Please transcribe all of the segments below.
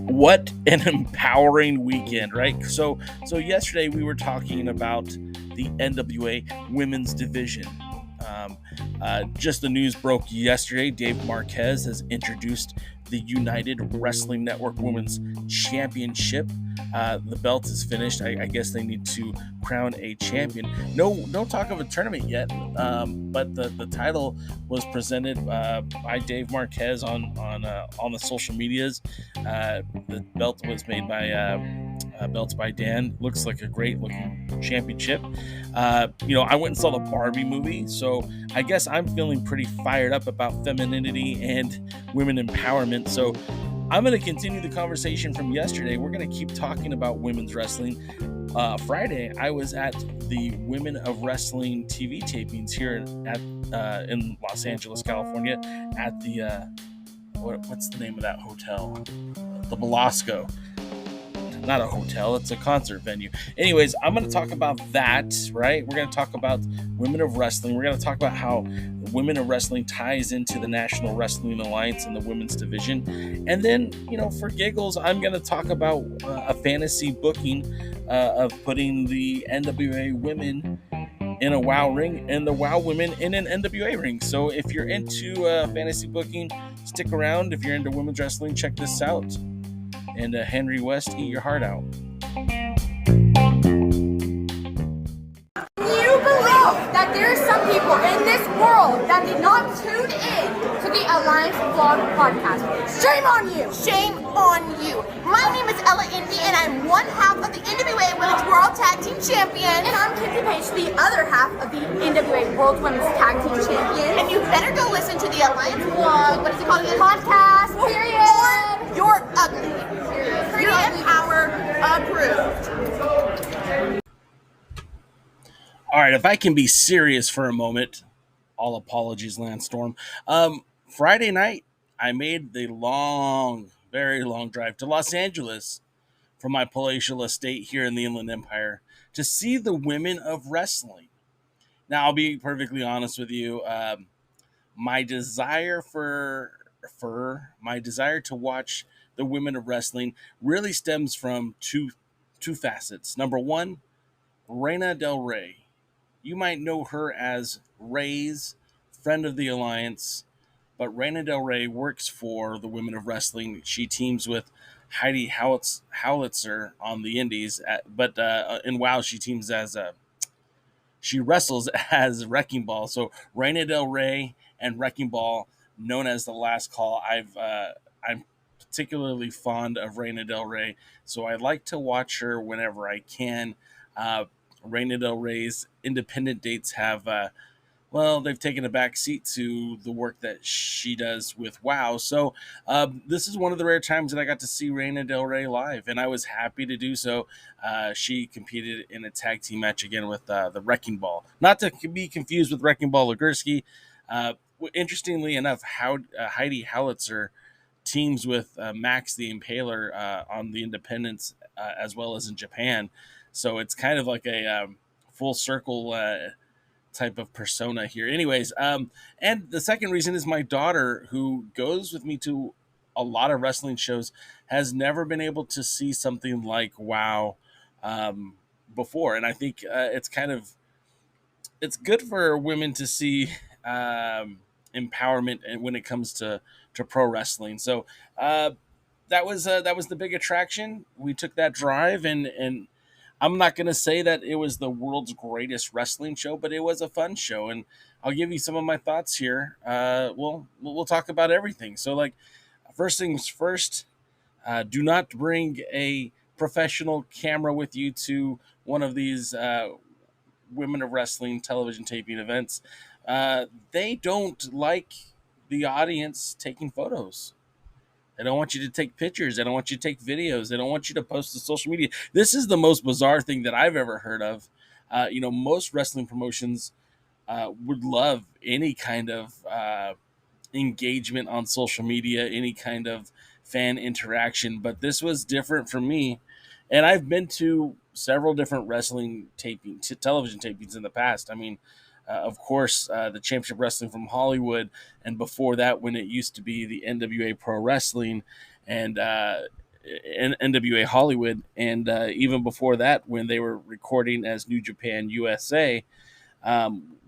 What an empowering weekend, right? So yesterday we were talking about the NWA women's division. Just the news broke yesterday. Dave Marquez has introduced the United Wrestling Network Women's Championship. The belt is finished. I guess they need to crown a champion. No talk of a tournament yet, but the title was presented by Dave Marquez on the social medias. The belt was made by Belts by Dan. Looks like a great looking championship. I went and saw the Barbie movie, so I guess I'm feeling pretty fired up about femininity and women empowerment. So I'm going to continue the conversation from yesterday. We're going to keep talking about women's wrestling. Friday, I was at the Women of Wrestling TV Tapings here in Los Angeles, California, at the what's the name of that hotel? The Belasco. Not a hotel, it's a concert venue. Anyways, I'm going to talk about that, right? We're going to talk about Women of Wrestling. We're going to talk about how Women of Wrestling ties into the National Wrestling Alliance and the women's division. And then, for giggles, I'm going to talk about a fantasy booking of putting the NWA women in a WOW ring and the WOW women in an NWA ring. So if you're into fantasy booking, stick around. If you're into women's wrestling, check this out. And Henry West, eat your heart out. Can you believe that there are some people in this world that did not tune in to the Alliance Vlog podcast? Shame on you! Shame on you! My name is Ella Indy, and I'm one half of the NWA Women's World Tag Team Champion. And I'm Kinsey Page, the other half of the NWA World Women's Tag Team Champion. And you better go listen to the Alliance Vlog, what is it called again? Podcast, period. Or you're ugly. Pretty Empower approved. All right, if I can be serious for a moment, all apologies, Landstorm. Friday night, I made the very long drive to Los Angeles from my palatial estate here in the Inland Empire to see the Women of Wrestling. Now, I'll be perfectly honest with you. My desire to watch the Women of Wrestling really stems from two facets. Number one, Reina Del Rey. You might know her as Ray's friend of the Alliance, but Reina Del Rey works for the Women of Wrestling. She teams with Heidi Howitzer on the Indies, but in WoW she teams as she wrestles as Wrecking Ball. So Reina Del Rey and Wrecking Ball, known as the Last Call. I'm particularly fond of Reina Del Rey, so I like to watch her whenever I can. Reina Del Rey's independent dates have, they've taken a back seat to the work that she does with WoW. So this is one of the rare times that I got to see Reina Del Rey live, and I was happy to do so. She competed in a tag team match again with the Wrecking Ball. Not to be confused with Wrecking Ball Legursky. Interestingly enough, Heidi Howitzer teams with Max the Impaler on the independents as well as in Japan. So it's kind of like a full circle type of persona here. Anyways, and the second reason is my daughter, who goes with me to a lot of wrestling shows, has never been able to see something like WoW before. And I think it's good for women to see empowerment when it comes to pro wrestling. So that was the big attraction. We took that drive, and I'm not going to say that it was the world's greatest wrestling show, but it was a fun show, and I'll give you some of my thoughts here. We'll talk about everything. So, like, first things first, do not bring a professional camera with you to one of these Women of Wrestling television taping events. They don't like the audience taking photos. They don't want you to take pictures. They don't want you to take videos. They don't want you to post to social media. This is the most bizarre thing that I've ever heard of. Most wrestling promotions would love any kind of engagement on social media, any kind of fan interaction, but this was different for me. And I've been to several different wrestling television tapings in the past. I mean, Of course, the Championship Wrestling from Hollywood, and before that, when it used to be the NWA Pro Wrestling and NWA Hollywood, and even before that, when they were recording as New Japan USA,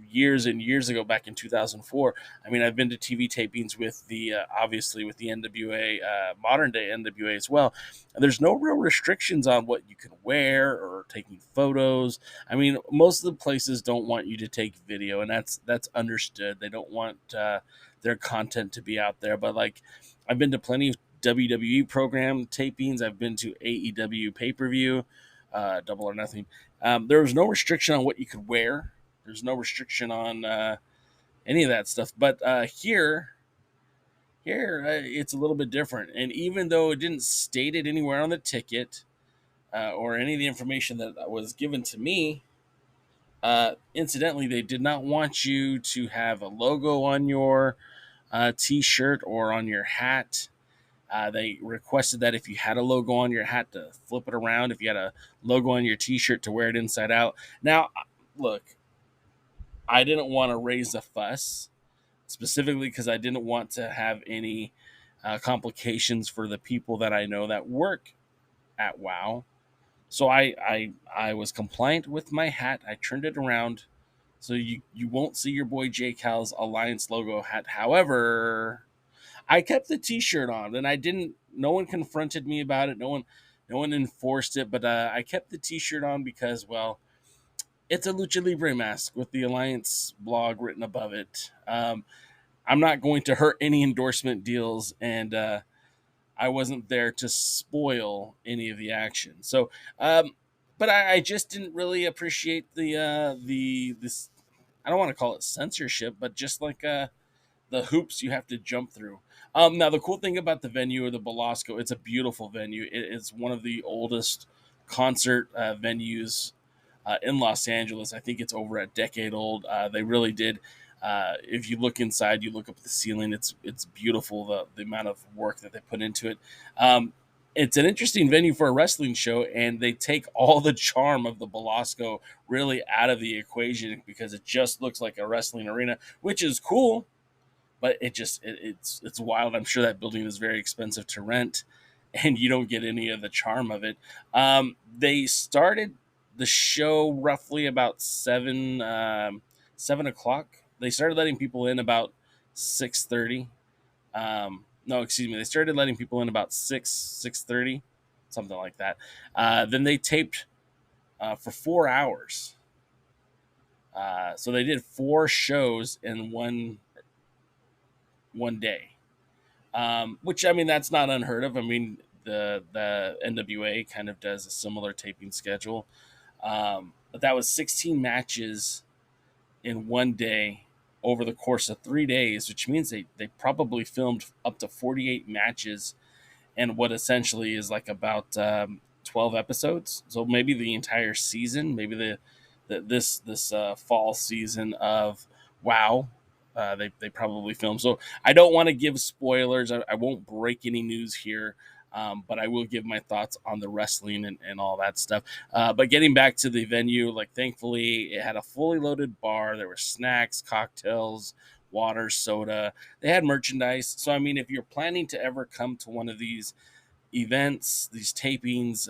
years and years ago, back in 2004. I mean, I've been to TV tapings with the obviously with the NWA, modern day NWA as well. And there's no real restrictions on what you can wear or taking photos. I mean, most of the places don't want you to take video, and that's understood. They don't want their content to be out there. But like, I've been to plenty of WWE program tapings. I've been to AEW pay per view, Double or Nothing. There was no restriction on what you could wear. There's no restriction on any of that stuff. But here it's a little bit different. And even though it didn't state it anywhere on the ticket or any of the information that was given to me, incidentally, they did not want you to have a logo on your T-shirt or on your hat. They requested that if you had a logo on your hat to flip it around, if you had a logo on your T-shirt to wear it inside out. Now, look, I didn't want to raise a fuss, specifically because I didn't want to have any complications for the people that I know that work at WoW. So I was compliant with my hat. I turned it around so you won't see your boy J Cal's Alliance logo hat. However, I kept the T-shirt on, and I didn't. No one confronted me about it. No one enforced it. But I kept the T-shirt on because, well, it's a Lucha Libre mask with the Alliance blog written above it. I'm not going to hurt any endorsement deals, and I wasn't there to spoil any of the action. So, but I just didn't really appreciate the this. I don't want to call it censorship, but just like the hoops you have to jump through. Now, the cool thing about the venue, or the Belasco, it's a beautiful venue. It's one of the oldest concert venues in Los Angeles. I think it's over a decade old. They really did. If you look inside, you look up at the ceiling. It's beautiful. The amount of work that they put into it. It's an interesting venue for a wrestling show, and they take all the charm of the Belasco really out of the equation because it just looks like a wrestling arena, which is cool. But it's wild. I'm sure that building is very expensive to rent, and you don't get any of the charm of it. They started the show roughly about 7 o'clock. They started letting people in about 6:30. No, excuse me. They started letting people in about 6:30, something like that. Then they taped for 4 hours. So they did 4 shows in one day, which, I mean, that's not unheard of. I mean, the NWA kind of does a similar taping schedule, but that was 16 matches in one day over the course of 3 days, which means they probably filmed up to 48 matches and what essentially is like about 12 episodes. So maybe the entire season, maybe this fall season of WoW. They probably filmed. So I don't want to give spoilers. I won't break any news here, but I will give my thoughts on the wrestling and all that stuff. But getting back to the venue, like, thankfully it had a fully loaded bar. There were snacks, cocktails, water, soda. They had merchandise. So, I mean, if you're planning to ever come to one of these events, these tapings,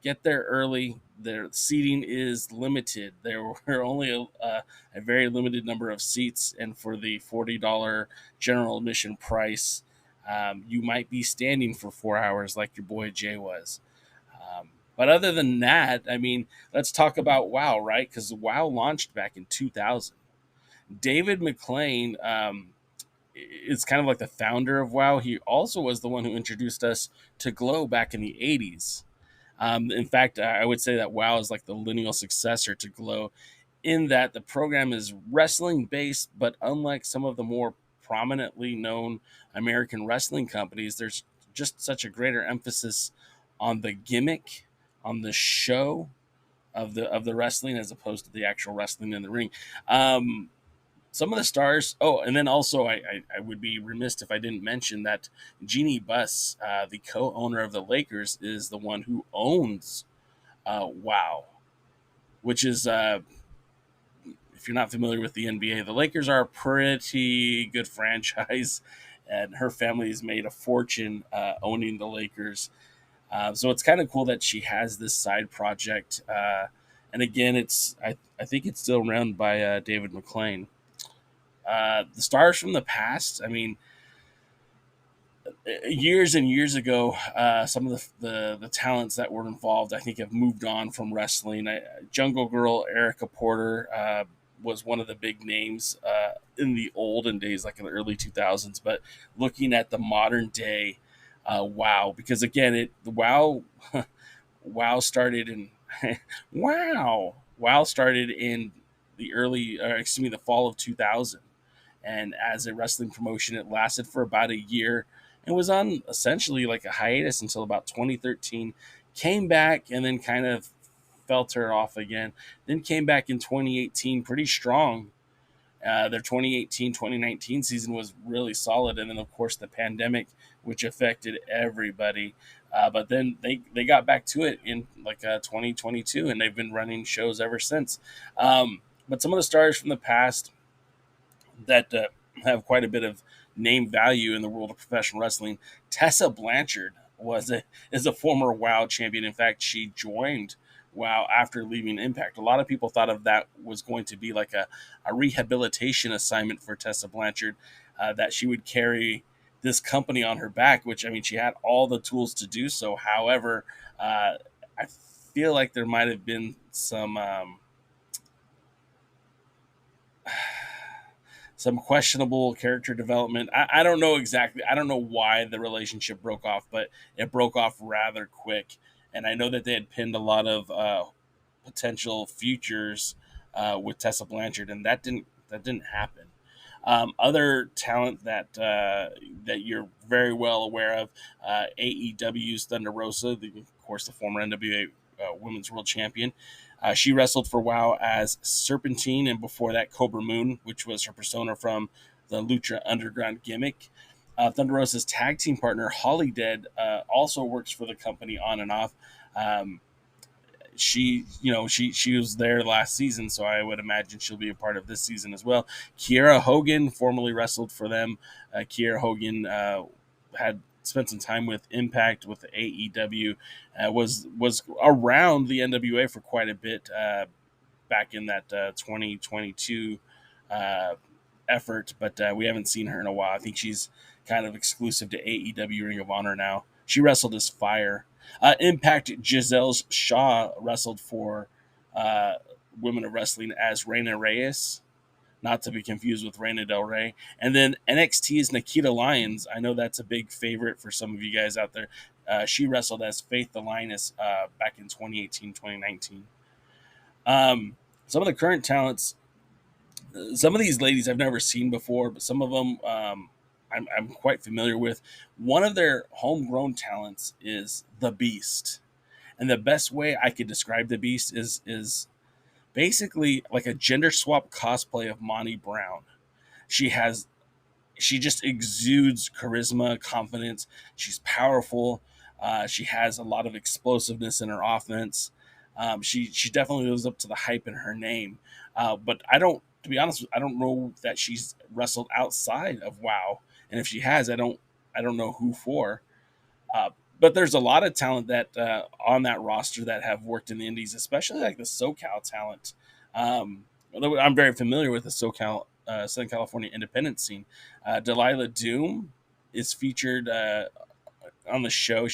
get there early. Their seating is limited. There were only a very limited number of seats, and for the $40 general admission price, you might be standing for 4 hours like your boy Jay was. But other than that, I mean, let's talk about WoW, right? Because WoW launched back in 2000. David McLean is kind of like the founder of WoW. He also was the one who introduced us to Glow back in the 80s. In fact, I would say that WoW is like the lineal successor to Glow, in that the program is wrestling based, but unlike some of the more prominently known American wrestling companies, there's just such a greater emphasis on the gimmick, on the show of the wrestling, as opposed to the actual wrestling in the ring. Some of the stars. Oh, and then also I would be remiss if I didn't mention that Jeannie Buss, the co-owner of the Lakers, is the one who owns WoW, which is if you're not familiar with the NBA, the Lakers are a pretty good franchise, and her family has made a fortune owning the Lakers. So it's kind of cool that she has this side project. And again, I think it's still run by David McClain. The stars from the past, I mean, years and years ago, some of the talents that were involved, I think, have moved on from wrestling. Jungle Girl Erica Porter was one of the big names in the olden days, like in the early 2000s. But looking at the modern day, wow, because again, the WoW started in WoW started in the fall of 2000, and as a wrestling promotion, it lasted for about a year and was on essentially like a hiatus until about 2013. Came back and then kind of filtered off again. Then came back in 2018 pretty strong. Their 2018-2019 season was really solid, and then of course the pandemic, which affected everybody. But then they got back to it in like 2022, and they've been running shows ever since. But some of the stars from the past that have quite a bit of name value in the world of professional wrestling. Tessa Blanchard is a former WoW champion. In fact, she joined WoW after leaving Impact. A lot of people thought of that was going to be like a rehabilitation assignment for Tessa Blanchard, that she would carry this company on her back, which, I mean, she had all the tools to do so. However, I feel like there might have been some questionable character development. I don't know exactly. I don't know why the relationship broke off, but it broke off rather quick. And I know that they had pinned a lot of potential futures with Tessa Blanchard, and that didn't happen. Other talent that you're very well aware of, AEW's Thunder Rosa, of course, the former NWA Women's World Champion. She wrestled for WoW as Serpentine, and before that, Cobra Moon, which was her persona from the Lucha Underground gimmick. Thunder Rosa's tag team partner, Holly Dead, also works for the company on and off. She was there last season, so I would imagine she'll be a part of this season as well. Kiera Hogan formerly wrestled for them. Kiera Hogan had spent some time with Impact, with the AEW, was around the NWA for quite a bit back in that 2022 effort, but we haven't seen her in a while. I think she's kind of exclusive to AEW Ring of Honor now. She wrestled as Fire. Impact Giselle Shaw wrestled for Women of Wrestling as Reina Reyes, not to be confused with Reina Del Rey. And then NXT's Nikita Lyons. I know that's a big favorite for some of you guys out there. She wrestled as Faith the Lioness back in 2018, 2019. Some of the current talents, some of these ladies I've never seen before, but some of them I'm quite familiar with. One of their homegrown talents is the Beast. And the best way I could describe the Beast is basically like a gender swap cosplay of Monty Brown. She just exudes charisma, confidence. She's powerful. She has a lot of explosiveness in her offense. She definitely lives up to the hype in her name. But to be honest, I don't know that she's wrestled outside of WoW, and if she has, I don't know who for. But there's a lot of talent that on that roster that have worked in the Indies, especially like the SoCal talent. Although I'm very familiar with the SoCal, Southern California independent scene. Delilah Doom is featured on the show.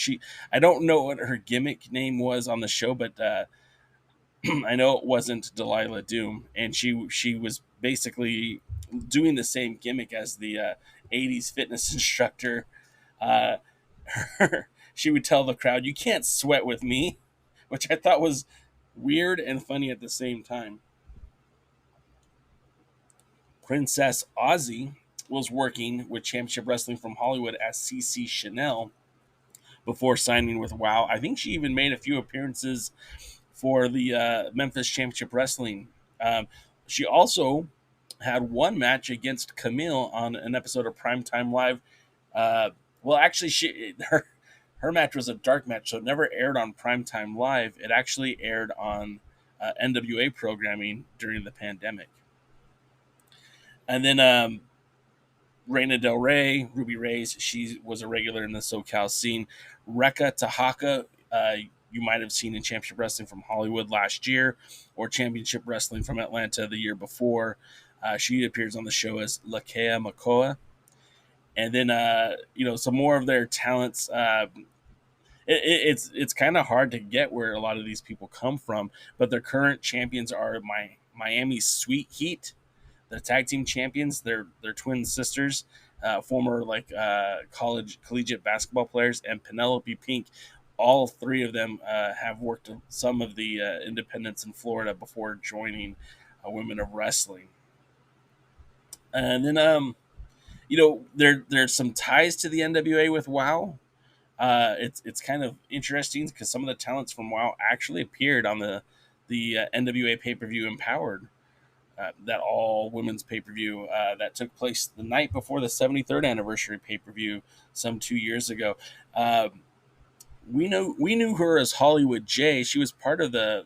I don't know what her gimmick name was on the show, but I know it wasn't Delilah Doom, and she was basically doing the same gimmick as the 80s fitness instructor. She would tell the crowd, "You can't sweat with me," which I thought was weird and funny at the same time. Princess Aussie was working with Championship Wrestling from Hollywood as CC Chanel before signing with WoW. I think she even made a few appearances for the Memphis Championship Wrestling. She also had one match against Camille on an episode of Primetime Live. Well, actually, her match was a dark match, so it never aired on Primetime Live. It actually aired on NWA programming during the pandemic. And then Reina Del Rey, Ruby Reyes, she was a regular in the SoCal scene. Rekka Tahaka, you might have seen in Championship Wrestling from Hollywood last year or Championship Wrestling from Atlanta the year before. She appears on the show as Lakea Makoa. And then, some more of their talents. It's kind of hard to get where a lot of these people come from, but their current champions are Miami Sweet Heat, the tag team champions. They're twin sisters, former college collegiate basketball players, and Penelope Pink. All three of them have worked some of the independents in Florida before joining Women of Wrestling. And then, there's some ties to the NWA with WoW. It's kind of interesting because some of the talents from WoW actually appeared on the NWA pay per view Empowered, that all women's pay per view that took place the night before the 73rd anniversary pay per view some 2 years ago. We knew her as Hollywood J. She was part of the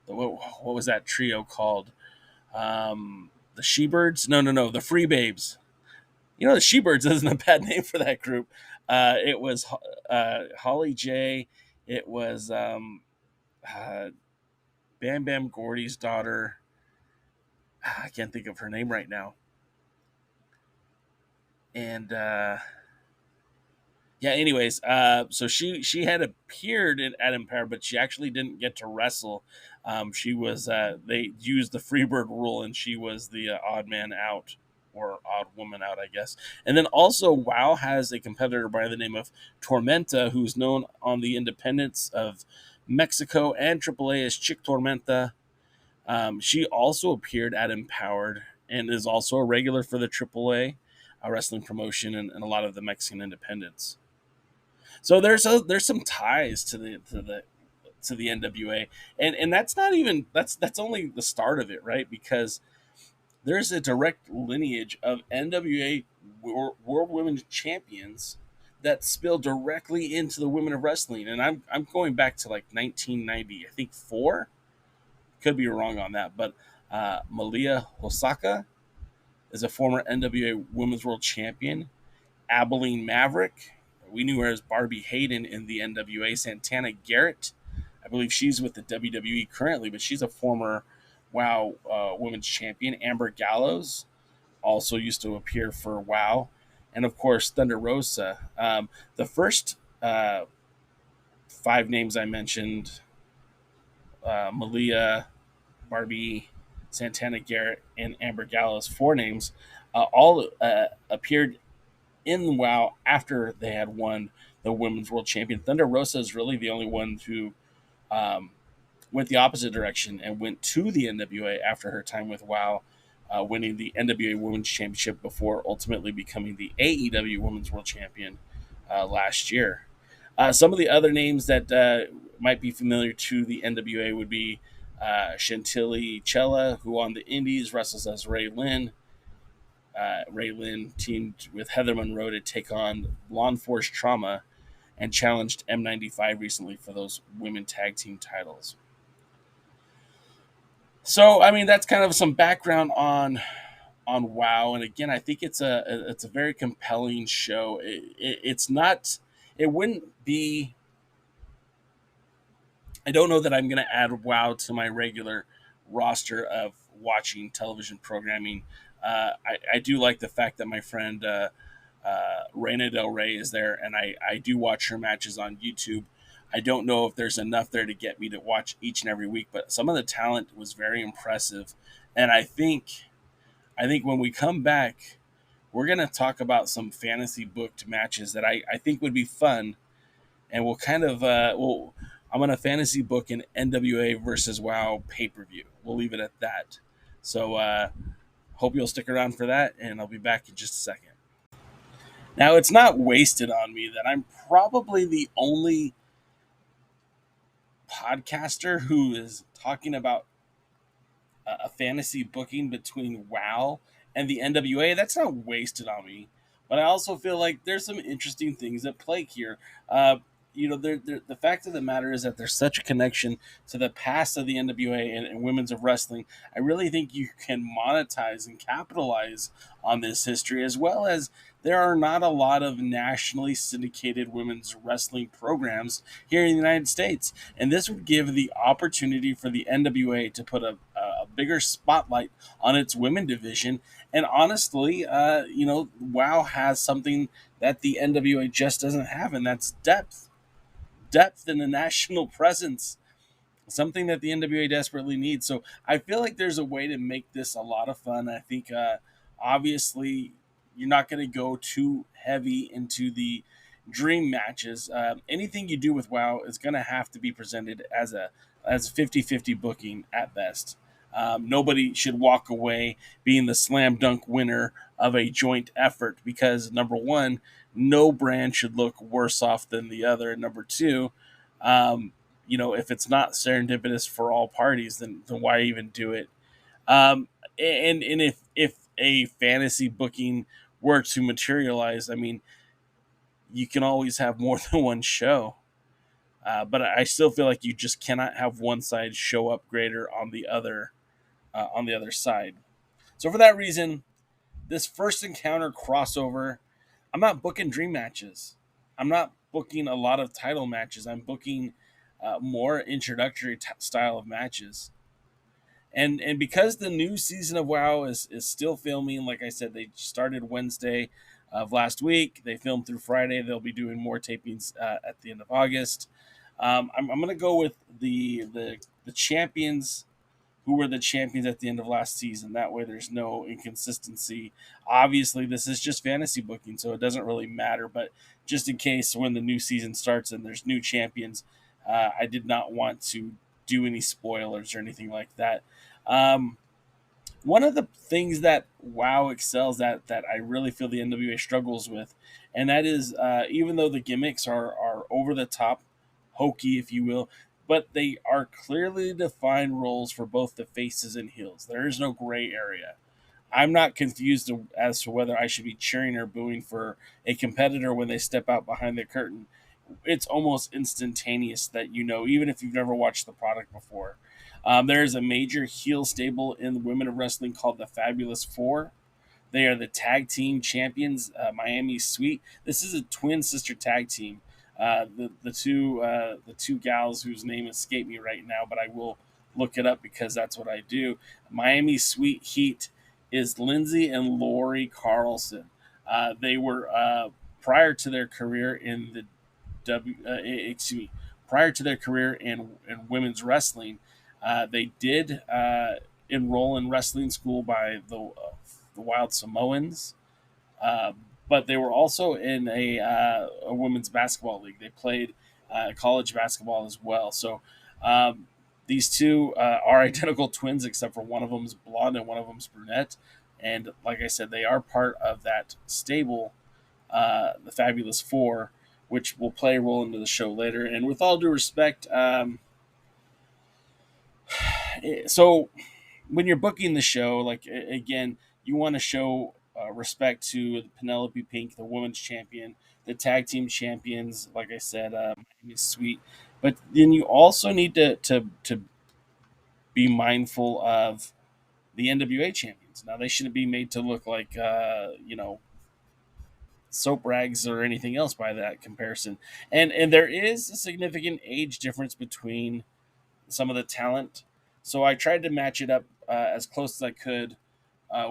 what was that trio called? The She-Birds? No, the Free Babes. The She-Birds isn't a bad name for that group. It was Holly J. It was Bam Bam Gordy's daughter. I can't think of her name right now. And yeah, anyways, so she had appeared at Empire, but she actually didn't get to wrestle. She was they used the Freebird rule, and she was the odd man out or odd woman out, I guess. And then also, WoW has a competitor by the name of Tormenta, who's known on the independents of Mexico and AAA as Chick Tormenta. She also appeared at Empowered and is also a regular for the AAA wrestling promotion and a lot of the Mexican independents. So there's some ties to the NWA, and that's not even that's only the start of it, right? Because there's a direct lineage of NWA World Women's Champions that spill directly into the Women of Wrestling, and I'm going back to like 1990, I think 4. Could be wrong on that, but Malia Hosaka is a former NWA Women's World Champion. Abilene Maverick, we knew her as Barbie Hayden in the NWA. Santana Garrett, I believe she's with the WWE currently, but she's a former WoW Women's Champion. Amber Gallows also used to appear for WoW. And of course, Thunder Rosa. The first 5 names I mentioned, Malia, Barbie, Santana Garrett, and Amber Gallows, 4 names, all appeared in WoW after they had won the Women's World Champion. Thunder Rosa is really the only one who went the opposite direction and went to the NWA after her time with WoW, winning the NWA Women's Championship before ultimately becoming the AEW Women's World Champion last year. Some of the other names that might be familiar to the NWA would be Chantilly Chella, who on the Indies wrestles as Ray Lynn. Ray Lynn teamed with Heather Monroe to take on Blonde Force Trauma and challenged M95 recently for those women tag team titles. So, I mean, that's kind of some background on WoW, and again, I think it's a very compelling show. It's not. It wouldn't be. I don't know that I'm going to add WoW to my regular roster of watching television programming. I do like the fact that my friend Reina Del Rey is there, and I do watch her matches on YouTube. I don't know if there's enough there to get me to watch each and every week, but some of the talent was very impressive. And I think when we come back, we're going to talk about some fantasy booked matches that I think would be fun. And we'll kind of, I'm going to fantasy book an NWA versus WoW pay-per-view. We'll leave it at that. So, hope you'll stick around for that, and I'll be back in just a second. Now, it's not wasted on me that I'm probably the only podcaster who is talking about a fantasy booking between WoW and the NWA. That's not wasted on me, but I also feel like there's some interesting things at play here. the fact of the matter is that there's such a connection to the past of the NWA and women's of wrestling. I really think you can monetize and capitalize on this history, as well as there are not a lot of nationally syndicated women's wrestling programs here in the United States. And this would give the opportunity for the NWA to put a bigger spotlight on its women division. And honestly, WoW has something that the NWA just doesn't have, and that's depth in the national presence, something that the NWA desperately needs. So I feel like there's a way to make this a lot of fun. I think obviously you're not going to go too heavy into the dream matches. Anything you do with WoW is going to have to be presented as a 50-50 booking at best. Nobody should walk away being the slam dunk winner of a joint effort, because number one, no brand should look worse off than the other. And number two, if it's not serendipitous for all parties, then why even do it? And if a fantasy booking were to materialize, I mean, you can always have more than one show. But I still feel like you just cannot have one side show up greater on the other side. So for that reason, this first encounter crossover, I'm not booking dream matches. I'm not booking a lot of title matches. I'm booking more introductory style of matches. And because the new season of WoW is still filming, like I said, they started Wednesday of last week. They filmed through Friday. They'll be doing more tapings at the end of August. I'm going to go with the champions who were the champions at the end of last season. That way there's no inconsistency. Obviously, this is just fantasy booking, so it doesn't really matter. But just in case when the new season starts and there's new champions, I did not want to do any spoilers or anything like that. One of the things that WoW excels at that I really feel the NWA struggles with, and that is even though the gimmicks are over the top, hokey, if you will, but they are clearly defined roles for both the faces and heels. There is no gray area. I'm not confused as to whether I should be cheering or booing for a competitor when they step out behind the curtain. It's almost instantaneous that even if you've never watched the product before. There is a major heel stable in the women of wrestling called the Fabulous Four. They are the tag team champions, Miami Sweet. This is a twin sister tag team. The two gals whose name escape me right now, but I will look it up because that's what I do. Miami Sweet Heat is Lindsay and Lori Carlson. They were prior to their career in the prior to their career in women's wrestling, they did enroll in wrestling school by the Wild Samoans. Uh, but they were also in a women's basketball league. They played college basketball as well. So these two are identical twins, except for one of them is blonde and one of them is brunette. And like I said, they are part of that stable, the Fabulous Four, which will play a role into the show later. And with all due respect, so when you're booking the show, like again, you want to show respect to Penelope Pink, the women's champion, the tag team champions. Like I said, Miami Sweet, but then you also need to be mindful of the NWA champions. Now they shouldn't be made to look like soap rags or anything else by that comparison. And there is a significant age difference between some of the talent. So I tried to match it up as close as I could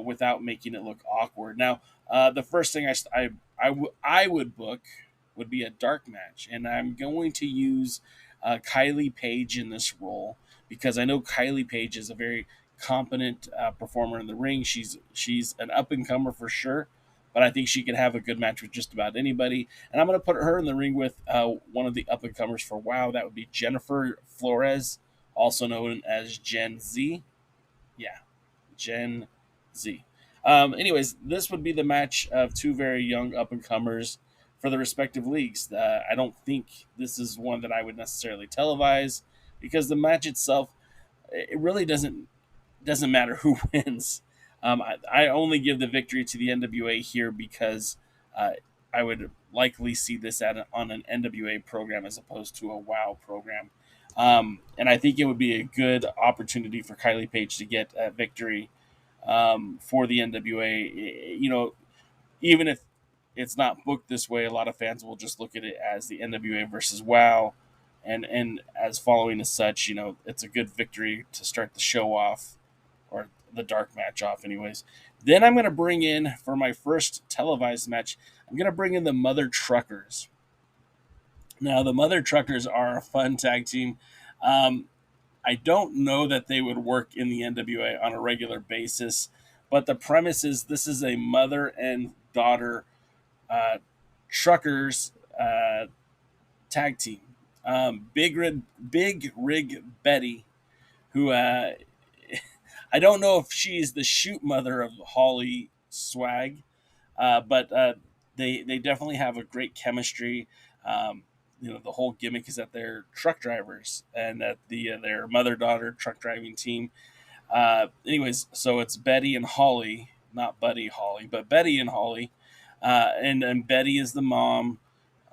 without making it look awkward. Now, the first thing I would book would be a dark match, and I'm going to use Kylie Page in this role because I know Kylie Page is a very competent performer in the ring. She's an up and comer for sure, but I think she could have a good match with just about anybody. And I'm going to put her in the ring with one of the up and comers for WoW. That would be Jennifer Flores, also known as Gen Z. Yeah, Gen Z. Anyways, this would be the match of two very young up and comers for the respective leagues. I don't think this is one that I would necessarily televise because the match itself, it really doesn't matter who wins. I only give the victory to the NWA here because I would likely see this on an NWA program as opposed to a WoW program. And I think it would be a good opportunity for Kylie Page to get a victory for the NWA. Even if it's not booked this way, a lot of fans will just look at it as the NWA versus WoW, and as following as such, it's a good victory to start the show off, or the dark match off, anyways. Then I'm going to bring in, for my first televised match, I'm going to bring in the Mother Truckers. Now, the Mother Truckers are a fun tag team. Um, I don't know that they would work in the NWA on a regular basis, but the premise is this is a mother and daughter uh, truckers tag team. Big Rig Betty, who I don't know if she's the shoot mother of Holly Swag, but they definitely have a great chemistry. Um, the whole gimmick is that they're truck drivers and that their mother daughter truck driving team. Anyways, so it's Betty and Holly, not Buddy Holly, but Betty and Holly, and Betty is the mom,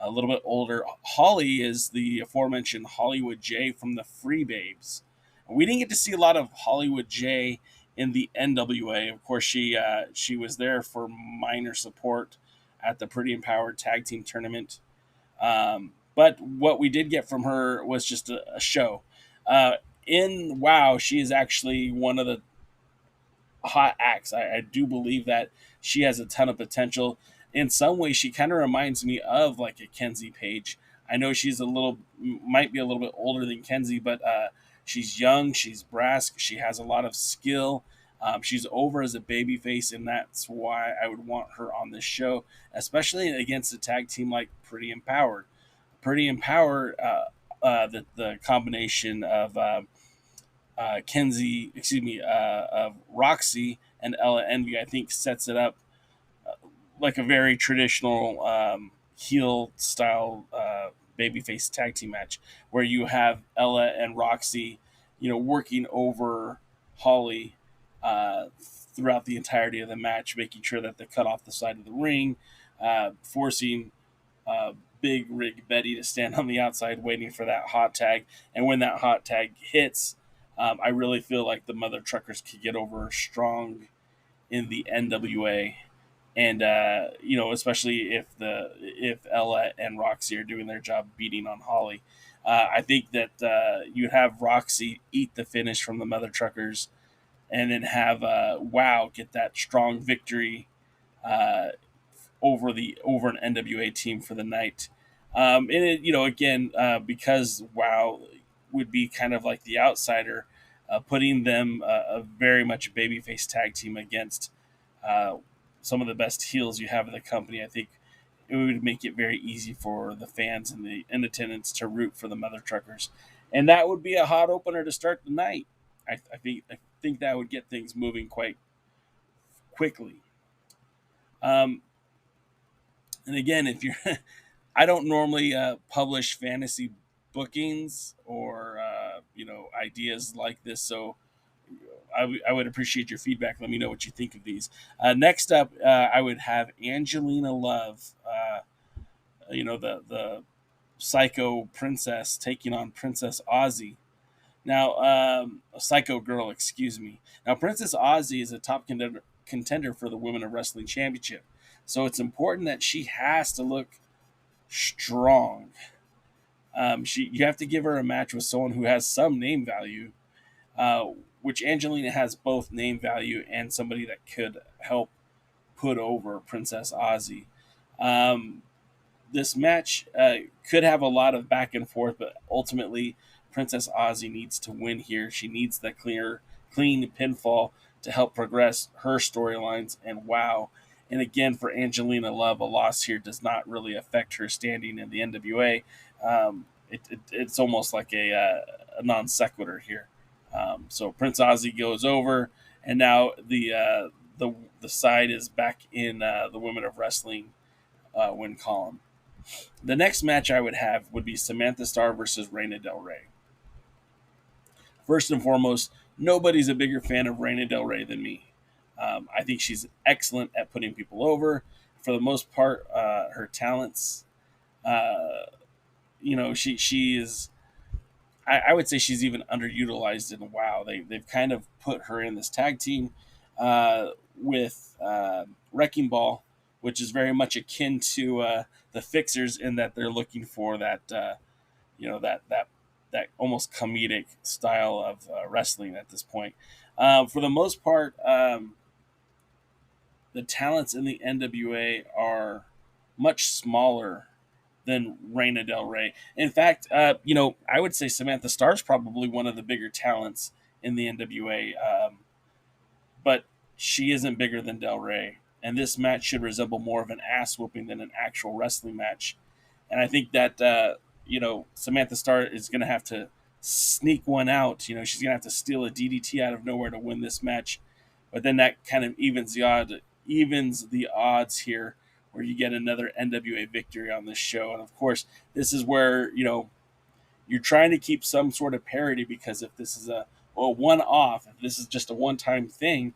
a little bit older. Holly is the aforementioned Hollywood J from the Free Babes. We didn't get to see a lot of Hollywood J in the NWA. Of course, she was there for minor support at the Pretty Empowered Tag Team Tournament. But what we did get from her was just a show. In WoW, she is actually one of the hot acts. I do believe that she has a ton of potential. In some ways, she kind of reminds me of like a Kenzie Page. I know might be a little bit older than Kenzie, but she's young, she's brass, she has a lot of skill. She's over as a babyface, and that's why I would want her on this show, especially against a tag team like Pretty Empowered. Pretty Empowered, the combination of of Roxy and Ella Envy, I think sets it up like a very traditional heel style babyface tag team match, where you have Ella and Roxy, working over Holly throughout the entirety of the match, making sure that they cut off the side of the ring, forcing Big Rig Betty to stand on the outside waiting for that hot tag. And when that hot tag hits, I really feel like the Mother Truckers could get over strong in the NWA. And especially if Ella and Roxy are doing their job beating on Holly, I think that you'd have Roxy eat the finish from the Mother Truckers, and then have WoW get that strong victory over an NWA team for the night. And again, because WoW would be kind of like the outsider, putting them a very much babyface tag team against some of the best heels you have in the company, I think it would make it very easy for the fans and the in attendance to root for the Mother Truckers, and that would be a hot opener to start the night. I think that would get things moving quite quickly. And again, if you're, I don't normally publish fantasy bookings or ideas like this, so I would appreciate your feedback. Let me know what you think of these. Next up, I would have Angelina Love, the Psycho Princess taking on Princess Aussie. Now, Psycho Girl, excuse me. Now, Princess Aussie is a top contender for the Women of Wrestling Championship, so it's important that she has to look strong. You have to give her a match with someone who has some name value, which Angelina has both name value and somebody that could help put over Princess Aussie. This match could have a lot of back and forth, but ultimately Princess Aussie needs to win here. She needs that clean pinfall to help progress her storylines and WoW. And again, for Angelina Love, a loss here does not really affect her standing in the NWA. It's almost like a non sequitur here. So Prince Aussie goes over, and now the side is back in the Women of Wrestling win column. The next match I would have would be Samantha Starr versus Reina Del Rey. First and foremost, nobody's a bigger fan of Reina Del Rey than me. I think she's excellent at putting people over. for the most part, her talents, uh, she is. I would say she's even underutilized in WoW. They've kind of put her in this tag team with Wrecking Ball, which is very much akin to the Fixers in that they're looking for that that almost comedic style of wrestling at this point. For the most part, the talents in the NWA are much smaller than Reina Del Rey. In fact, I would say Samantha Starr is probably one of the bigger talents in the NWA, but she isn't bigger than Del Rey. And this match should resemble more of an ass whooping than an actual wrestling match. And I think that Samantha Starr is going to have to sneak one out. She's going to have to steal a DDT out of nowhere to win this match. But then that kind of evens the odds here, where you get another NWA victory on this show. And of course, this is where you're trying to keep some sort of parity, because if this is a one-off, if this is just a one-time thing,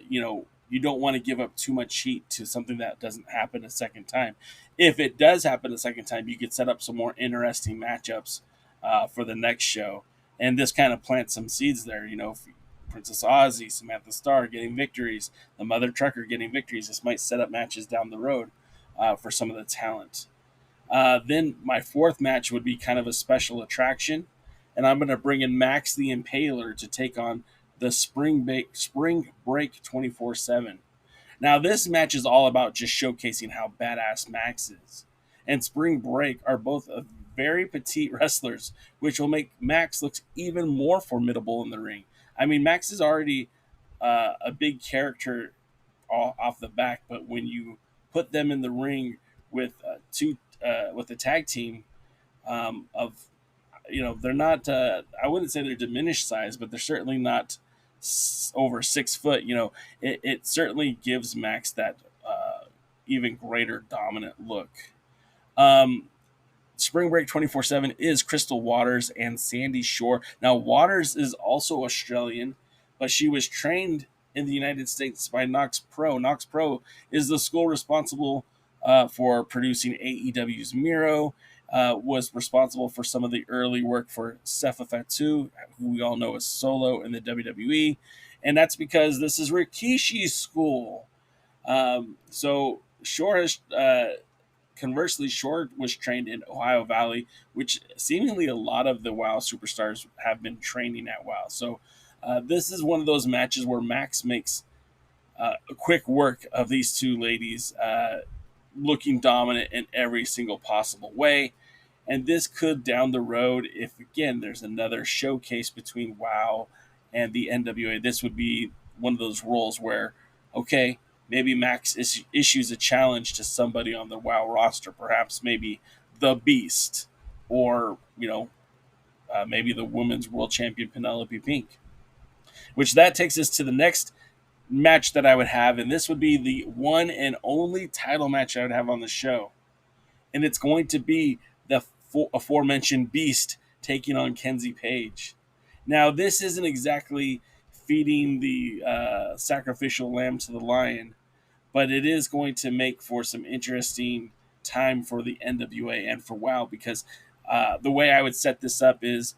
you don't want to give up too much heat to something that doesn't happen a second time. If it does happen a second time, you could set up some more interesting matchups for the next show, and this kind of plants some seeds there. Princess Aussie, Samantha Starr getting victories, the Mother Trucker getting victories. This might set up matches down the road for some of the talent. Then my fourth match would be kind of a special attraction, and I'm going to bring in Max the Impaler to take on the Spring Break 24/7. Now, this match is all about just showcasing how badass Max is. And Spring Break are both very petite wrestlers, which will make Max look even more formidable in the ring. I mean, Max is already a big character off the back, but when you put them in the ring with with a tag team of they're not I wouldn't say they're diminished size, but they're certainly not over 6 foot. It certainly gives Max that even greater dominant look. Spring Break 24/7 is Crystal Waters and Sandy Shore. Now, Waters is also Australian, but she was trained in the United States by Nox Pro. Nox Pro is the school responsible for producing AEW's Miro, was responsible for some of the early work for Sefa Fatu, who we all know as Solo in the WWE. And that's because this is Rikishi's school. So Shore has... Conversely, Shore was trained in Ohio Valley, which seemingly a lot of the WoW superstars have been training at WoW. So this is one of those matches where Max makes a quick work of these two ladies looking dominant in every single possible way. And this could, down the road, if, again, there's another showcase between WoW and the NWA, this would be one of those roles where, okay, maybe Max issues a challenge to somebody on the WoW roster, perhaps maybe the Beast, or maybe the women's world champion Penelope Pink. Which that takes us to the next match that I would have, and this would be the one and only title match I would have on the show, and it's going to be the aforementioned Beast taking on Kenzie Page. Now, this isn't exactly feeding the sacrificial lamb to the lion, but it is going to make for some interesting time for the NWA and for WoW, because the way I would set this up is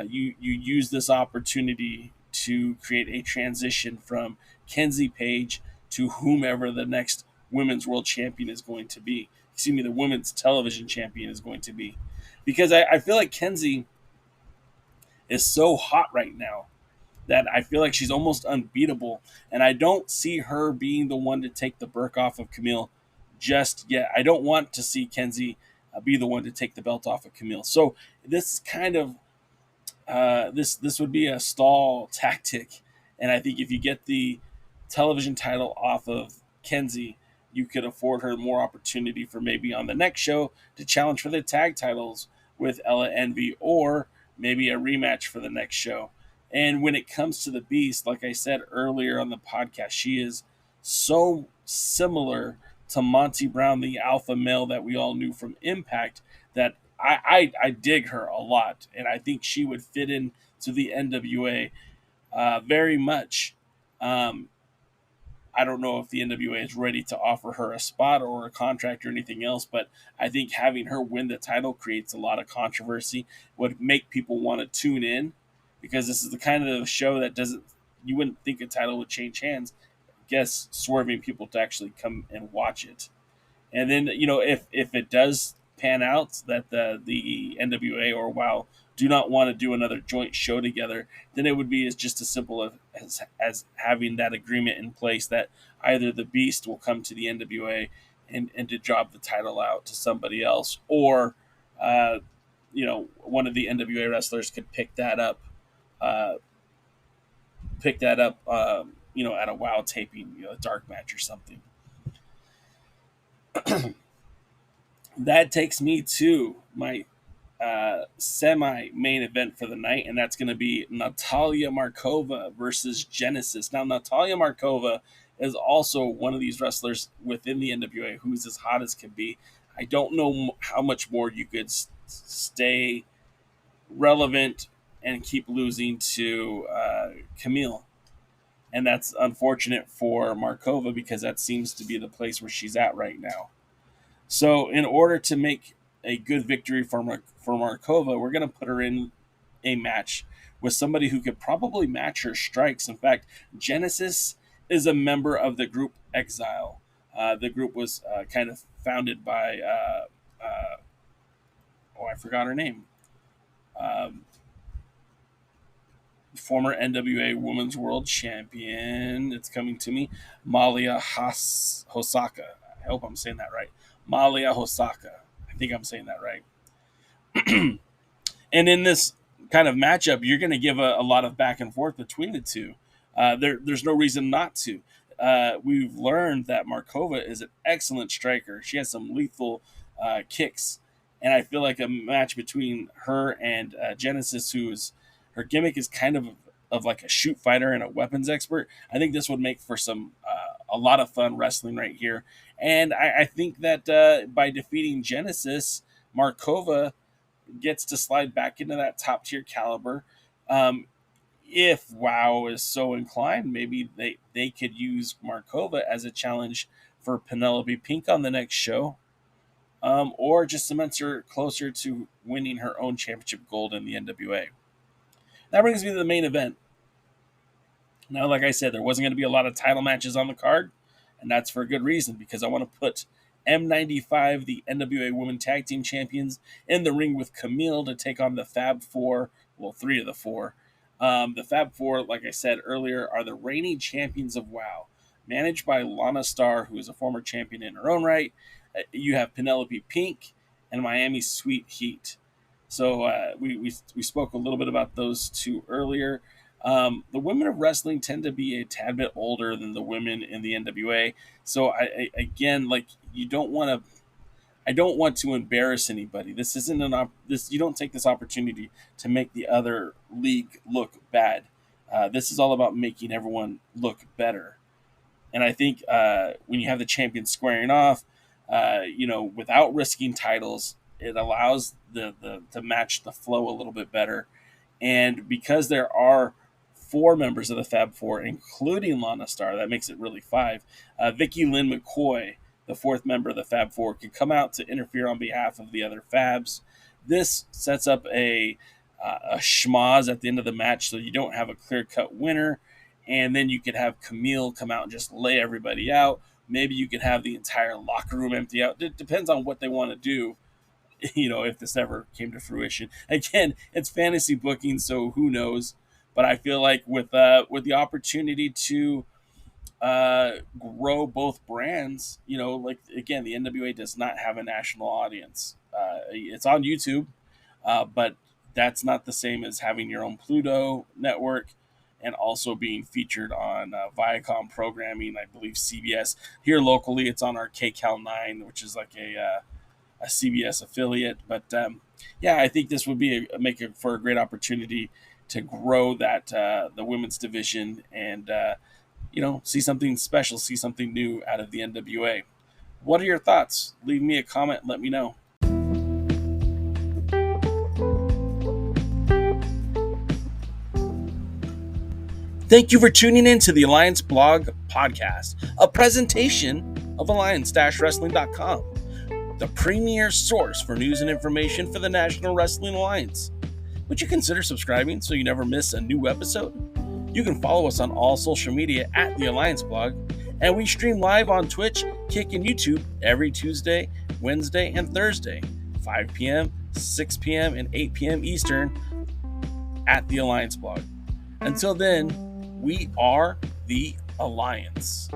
you use this opportunity to create a transition from Kenzie Page to whomever the next women's world champion is going to be. Excuse me, the women's television champion is going to be. Because I feel like Kenzie is so hot right now that I feel like she's almost unbeatable, and I don't see her being the one to take the Burke off of Camille just yet. I don't want to see Kenzie be the one to take the belt off of Camille. So this is kind of this would be a stall tactic, and I think if you get the television title off of Kenzie, you could afford her more opportunity for maybe on the next show to challenge for the tag titles with Ella Envy, or maybe a rematch for the next show. And when it comes to the Beast, like I said earlier on the podcast, she is so similar to Monty Brown, the alpha male that we all knew from Impact, that I dig her a lot. And I think she would fit in to the NWA very much. I don't know if the NWA is ready to offer her a spot or a contract or anything else, but I think having her win the title creates a lot of controversy, would make people want to tune in, because this is the kind of show that doesn't, you wouldn't think a title would change hands. I guess swerving people to actually come and watch it. And then, if it does pan out that the NWA or WoW do not want to do another joint show together, then it would be just as simple as having that agreement in place that either the Beast will come to the NWA and to drop the title out to somebody else, or one of the NWA wrestlers could pick that up, uh, at a WoW taping, a dark match or something. That takes me to my semi main event for the night, and that's going to be Natalia Markova versus Genesis. Now, Natalia Markova is also one of these wrestlers within the NWA who's as hot as can be. I don't know how much more you could stay relevant and keep losing to Camille. And that's unfortunate for Markova, because that seems to be the place where she's at right now. So in order to make a good victory for Markova, we're going to put her in a match with somebody who could probably match her strikes. In fact, Genesis is a member of the group Exile. The group was kind of founded by, I forgot her name. Former NWA Women's World Champion. It's coming to me. Malia Hosaka. I hope I'm saying that right. Malia Hosaka. I think I'm saying that right. And in this kind of matchup, you're going to give a lot of back and forth between the two. There's no reason not to. We've learned that Markova is an excellent striker. She has some lethal kicks. And I feel like a match between her and Genesis, her gimmick is kind of like a shoot fighter and a weapons expert. I think this would make for a lot of fun wrestling right here. And I think that by defeating Genesis, Markova gets to slide back into that top tier caliber. If WoW is so inclined, maybe they could use Markova as a challenge for Penelope Pink on the next show, or just cements her closer to winning her own championship gold in the NWA. That brings me to the main event. Now, like I said, there wasn't going to be a lot of title matches on the card, and that's for a good reason, because I want to put M95, the NWA Women Tag Team Champions, in the ring with Camille to take on the Fab Four, well, three of the four. The Fab Four, like I said earlier, are the reigning champions of WoW, managed by Lana Starr, who is a former champion in her own right. You have Penelope Pink and Miami Sweet Heat. So we spoke a little bit about those two earlier. The women of wrestling tend to be a tad bit older than the women in the NWA. So I don't want to embarrass anybody. This isn't you don't take this opportunity to make the other league look bad. This is all about making everyone look better. And I think when you have the champions squaring off, without risking titles, it allows to match the flow a little bit better. And because there are 4 members of the Fab Four, including Lana Starr, that makes it really 5. Vicky Lynn McCoy, the 4th member of the Fab Four, can come out to interfere on behalf of the other Fabs. This sets up a schmoz at the end of the match, so you don't have a clear-cut winner. And then you could have Camille come out and just lay everybody out. Maybe you could have the entire locker room empty out. It depends on what they want to do, if this ever came to fruition. Again, it's fantasy booking, so who knows? But I feel like with the opportunity to grow both brands, again, the NWA does not have a national audience. It's on YouTube, but that's not the same as having your own Pluto network and also being featured on Viacom programming, I believe CBS. Here locally, it's on our KCAL 9, which is like a CBS affiliate. But I think this would be make it for a great opportunity to grow that the women's division and see something special, see something new out of the NWA. What are your thoughts? Leave me a comment. Let me know. Thank you for tuning in to the Alliance Blog Podcast, a presentation of alliance-wrestling.com, the premier source for news and information for the National Wrestling Alliance. Would you consider subscribing so you never miss a new episode? You can follow us on all social media at the Alliance Blog, and we stream live on Twitch, Kick, and YouTube every Tuesday, Wednesday, and Thursday, 5 p.m., 6 p.m., and 8 p.m. Eastern at the Alliance Blog. Until then, we are the Alliance.